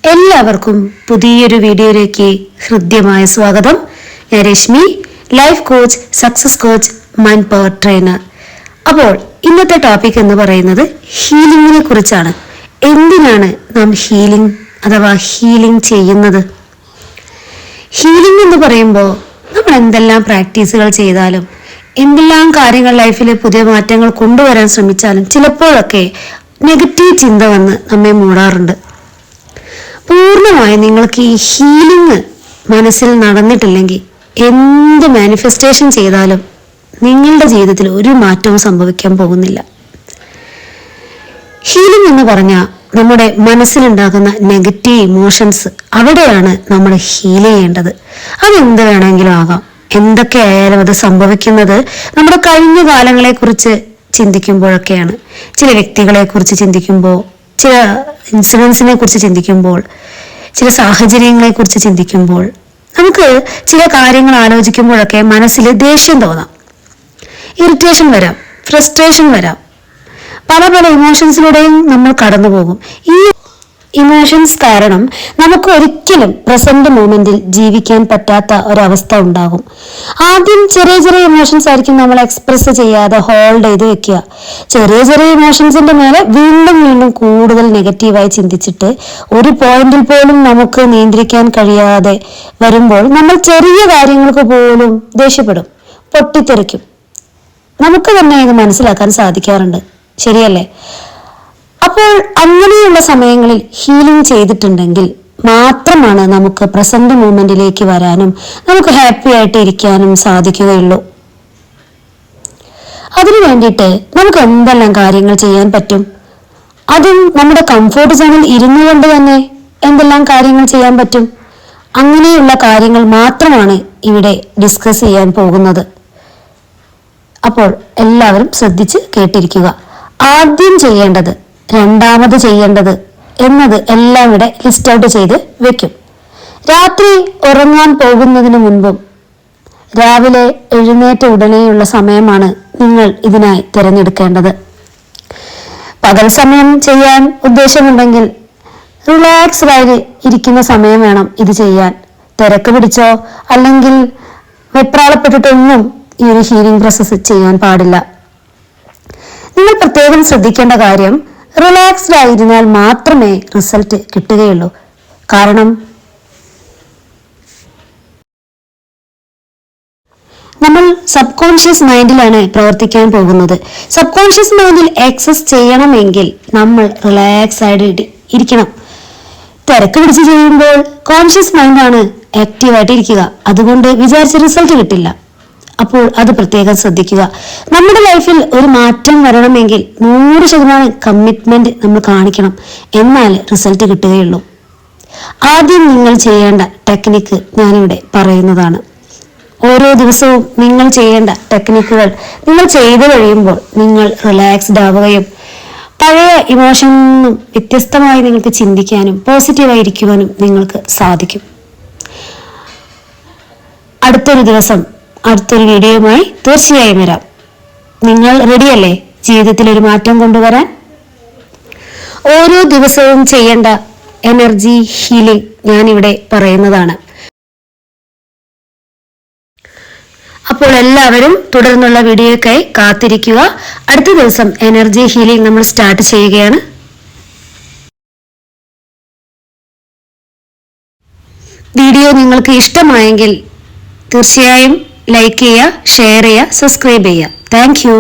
എല്ലാവർക്കും പുതിയൊരു വീഡിയോയിലേക്ക് ഹൃദ്യമായ സ്വാഗതം. ഞാൻ Rashmi, life coach, success coach, mind power trainer. അപ്പോൾ ഇന്നത്തെ ടോപ്പിക് എന്ന് പറയുന്നത് ഹീലിംഗിനെ കുറിച്ചാണ്. എന്തിനാണ് നാം ഹീലിംഗ് അഥവാ ഹീലിംഗ് ചെയ്യുന്നത്? ഹീലിംഗ് എന്ന് പറയുമ്പോൾ നമ്മൾ എന്തെല്ലാം പ്രാക്ടീസുകൾ ചെയ്താലും, എന്തെല്ലാം കാര്യങ്ങൾ ലൈഫിൽ പുതിയ മാറ്റങ്ങൾ കൊണ്ടുവരാൻ ശ്രമിച്ചാലും ചിലപ്പോഴൊക്കെ നെഗറ്റീവ് ചിന്ത വന്ന് നമ്മെ മൂടാറുണ്ട്. പൂർണ്ണമായി നിങ്ങൾക്ക് ഈ ഹീലിംഗ് മനസ്സിൽ നടന്നിട്ടില്ലെങ്കിൽ എന്ത് മാനിഫെസ്റ്റേഷൻ ചെയ്താലും നിങ്ങളുടെ ജീവിതത്തിൽ ഒരു മാറ്റവും സംഭവിക്കാൻ പോകുന്നില്ല. ഹീലിംഗ് എന്ന് പറഞ്ഞാൽ നമ്മുടെ മനസ്സിലുണ്ടാകുന്ന നെഗറ്റീവ് ഇമോഷൻസ്, അവിടെയാണ് നമ്മൾ ഹീൽ ചെയ്യേണ്ടത്. അതെന്ത് വേണമെങ്കിലും ആകാം. എന്തൊക്കെ ആയാലും അത് സംഭവിക്കുന്നത് നമ്മുടെ കഴിഞ്ഞ കാലങ്ങളെ കുറിച്ച് ചിന്തിക്കുമ്പോഴൊക്കെയാണ്. ചില വ്യക്തികളെ കുറിച്ച് ചിന്തിക്കുമ്പോൾ, ചില ഇൻസിഡൻസിനെ കുറിച്ച് ചിന്തിക്കുമ്പോൾ, ചില സാഹചര്യങ്ങളെ കുറിച്ച് ചിന്തിക്കുമ്പോൾ, നമുക്ക് ചില കാര്യങ്ങൾ ആലോചിക്കുമ്പോഴൊക്കെ മനസ്സിൽ ദേഷ്യം തോന്നാം, ഇറിറ്റേഷൻ വരാം, ഫ്രസ്ട്രേഷൻ വരാം. പല പല ഇമോഷൻസിലൂടെയും നമ്മൾ കടന്നു പോകും. ഈ ഇമോഷൻസ് കാരണം നമുക്ക് ഒരിക്കലും പ്രസന്റ് മൊമെന്റിൽ ജീവിക്കാൻ പറ്റാത്ത ഒരവസ്ഥ ഉണ്ടാകും. ആദ്യം ചെറിയ ചെറിയ ഇമോഷൻസ് ആയിരിക്കും നമ്മൾ എക്സ്പ്രസ് ചെയ്യാതെ ഹോൾഡ് ചെയ്ത് വെക്കുക. ചെറിയ ചെറിയ ഇമോഷൻസിന്റെ മേലെ വീണ്ടും വീണ്ടും കൂടുതൽ നെഗറ്റീവായി ചിന്തിച്ചിട്ട് ഒരു പോയിന്റിൽ പോലും നമുക്ക് നിയന്ത്രിക്കാൻ കഴിയാതെ വരുമ്പോൾ നമ്മൾ ചെറിയ കാര്യങ്ങൾക്ക് പോലും ദേഷ്യപ്പെടും, പൊട്ടിത്തെറിക്കും. നമുക്ക് തന്നെ ഇത് മനസ്സിലാക്കാൻ സാധിക്കാറുണ്ട്, ശരിയല്ലേ? അപ്പോൾ അങ്ങനെയുള്ള സമയങ്ങളിൽ ഹീലിംഗ് ചെയ്തിട്ടുണ്ടെങ്കിൽ മാത്രമാണ് നമുക്ക് പ്രസന്റ് മൂമെന്റിലേക്ക് വരാനും നമുക്ക് ഹാപ്പി ആയിട്ട് ഇരിക്കാനും സാധിക്കുകയുള്ളൂ. അതിനു വേണ്ടിയിട്ട് നമുക്ക് എന്തെല്ലാം കാര്യങ്ങൾ ചെയ്യാൻ പറ്റും? അതും നമ്മുടെ കംഫോർട്ട് സോണിൽ ഇരുന്നു കൊണ്ട് തന്നെ എന്തെല്ലാം കാര്യങ്ങൾ ചെയ്യാൻ പറ്റും? അങ്ങനെയുള്ള കാര്യങ്ങൾ മാത്രമാണ് ഇവിടെ ഡിസ്കസ് ചെയ്യാൻ പോകുന്നത്. അപ്പോൾ എല്ലാവരും ശ്രദ്ധിച്ച് കേട്ടിരിക്കുക. ആദ്യം ചെയ്യേണ്ടത്, രണ്ടാമത് ചെയ്യേണ്ടത് എന്നത് എല്ലാം ഇവിടെ ലിസ്റ്റ് ഔട്ട് ചെയ്ത് വെക്കും. രാത്രി ഉറങ്ങാൻ പോകുന്നതിന് മുൻപും രാവിലെ എഴുന്നേറ്റ ഉടനെയുള്ള സമയമാണ് നിങ്ങൾ ഇതിനായി തിരഞ്ഞെടുക്കേണ്ടത്. പകൽ സമയം ചെയ്യാൻ ഉദ്ദേശമുണ്ടെങ്കിൽ റിലാക്സ്ഡ് ആയി ഇരിക്കുന്ന സമയം വേണം ഇത് ചെയ്യാൻ. തിരക്ക് പിടിച്ചോ അല്ലെങ്കിൽ വെപ്രാളപ്പെട്ടിട്ടൊന്നും ഈ ഒരു ഹീലിംഗ് പ്രോസസ്സ് ചെയ്യാൻ പാടില്ല. നിങ്ങൾ പ്രത്യേകം ശ്രദ്ധിക്കേണ്ട കാര്യം, റിലാക്സ്ഡ് ആയിരുന്നാൽ മാത്രമേ റിസൾട്ട് കിട്ടുകയുള്ളൂ. കാരണം നമ്മൾ സബ് മൈൻഡിലാണ് പ്രവർത്തിക്കാൻ പോകുന്നത്. സബ് കോൺഷ്യസ് മൈൻഡിൽ ആക്സസ് ചെയ്യണമെങ്കിൽ നമ്മൾ റിലാക്സ് ആയിട്ട് ഇരിക്കണം. തിരക്ക് പിടിച്ച് ചെയ്യുമ്പോൾ കോൺഷ്യസ് മൈൻഡാണ് ആക്റ്റീവായിട്ട് ഇരിക്കുക. അതുകൊണ്ട് വിചാരിച്ച റിസൾട്ട് കിട്ടില്ല. അപ്പോൾ അത് പ്രത്യേകം ശ്രദ്ധിക്കുക. നമ്മുടെ ലൈഫിൽ ഒരു മാറ്റം വരണമെങ്കിൽ 100% കമ്മിറ്റ്മെന്റ് നമ്മൾ കാണിക്കണം. എന്നാൽ റിസൾട്ട് കിട്ടുകയുള്ളൂ. ആദ്യം നിങ്ങൾ ചെയ്യേണ്ട ടെക്നിക്ക് ഞാനിവിടെ പറയുന്നതാണ്. ഓരോ ദിവസവും നിങ്ങൾ ചെയ്യേണ്ട ടെക്നിക്കുകൾ നിങ്ങൾ ചെയ്തു കഴിയുമ്പോൾ നിങ്ങൾ റിലാക്സ്ഡ് ആവുകയും പഴയ ഇമോഷനിൽ നിന്നും വ്യത്യസ്തമായി നിങ്ങൾക്ക് ചിന്തിക്കാനും പോസിറ്റീവായി ഇരിക്കുവാനും നിങ്ങൾക്ക് സാധിക്കും. അടുത്തൊരു ദിവസം അടുത്തൊരു വീഡിയോയുമായി തീർച്ചയായും വരാം. നിങ്ങൾ റെഡിയല്ലേ ജീവിതത്തിൽ ഒരു മാറ്റം കൊണ്ടുവരാൻ? ഓരോ ദിവസവും ചെയ്യേണ്ട എനർജി ഹീലിംഗ് ഞാനിവിടെ പറയുന്നതാണ്. അപ്പോൾ എല്ലാവരും തുടർന്നുള്ള വീഡിയോയ്ക്കായി കാത്തിരിക്കുക. അടുത്ത ദിവസം എനർജി ഹീലിംഗ് നമ്മൾ സ്റ്റാർട്ട് ചെയ്യുകയാണ്. വീഡിയോ നിങ്ങൾക്ക് ഇഷ്ടമായെങ്കിൽ തീർച്ചയായും ലൈക്ക് ചെയ്യുക, ഷെയർ ചെയ്യുക, സബ്സ്ക്രൈബ് ചെയ്യുക. Thank you.